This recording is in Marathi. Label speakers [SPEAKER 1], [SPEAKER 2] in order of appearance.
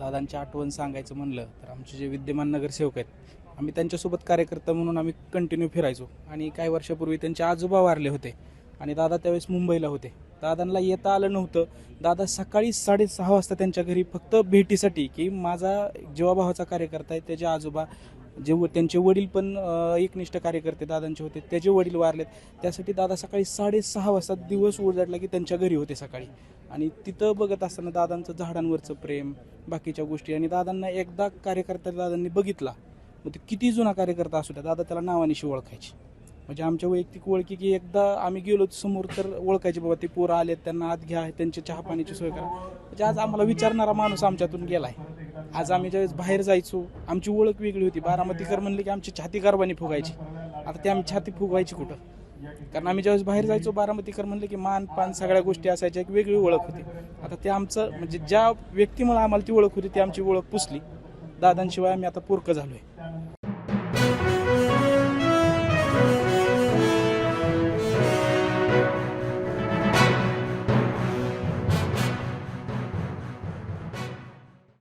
[SPEAKER 1] दादांची आठवण सांगायचं म्हणलं तर आमचे जे विद्यमान नगरसेवक आहेत आम्ही त्यांच्यासोबत कार्यकर्ता म्हणून आम्ही कंटिन्यू फिरायचो आणि काही वर्षापूर्वी त्यांचे आजोबा वारले होते आणि दादा त्यावेळेस मुंबईला होते. दादांना येता आलं नव्हतं. दादा सकाळी 6:30 वाजता त्यांच्या घरी फक्त भेटीसाठी की माझा जीवाभावाचा कार्यकर्ता आहे त्याचे आजोबा त्यांचे वडील पण एकनिष्ठ कार्यकर्ते दादांचे होते, त्याचे वडील वारलेत. त्यासाठी दादा सकाळी 6:30 वाजता दिवस उजाडला की त्यांच्या घरी होते सकाळी. आणि तिथं बघत असताना दादांचं झाडांवरचं प्रेम, बाकीच्या गोष्टी, आणि दादांना एकदा कार्यकर्ता दादांनी बघितला, मग ते किती जुना कार्यकर्ता असू द्या, दादा त्याला नावानिशी ओळखायचे. म्हणजे आमच्या वैयक्तिक ओळखी की एकदा आम्ही गेलो समोर तर ओळखायचे, बाबा ते पोरं आलेत त्यांना आत घ्या, त्यांची चहा पाण्याची सोय करा. म्हणजे आज आम्हाला विचारणारा माणूस आमच्यातून गेलाय. आज आम्ही ज्यावेळेस बाहेर जायचो आमची ओळख वेगळी होती. बारामतीकर म्हणले की आमची छाती कारभानी फुगायची. आता ते आम्ही छाती फुगवायची कुठं? कारण आम्ही ज्यावेळेस बाहेर जायचो बारामतीकर म्हणले की मान पान सगळ्या गोष्टी असायच्या, एक वेगळी ओळख होती. आता ते आमचं म्हणजे ज्या व्यक्तीमुळे आम्हाला ती ओळख होती ती आमची ओळख पुसली. दादांशिवाय आम्ही आता पोरकं झालोय.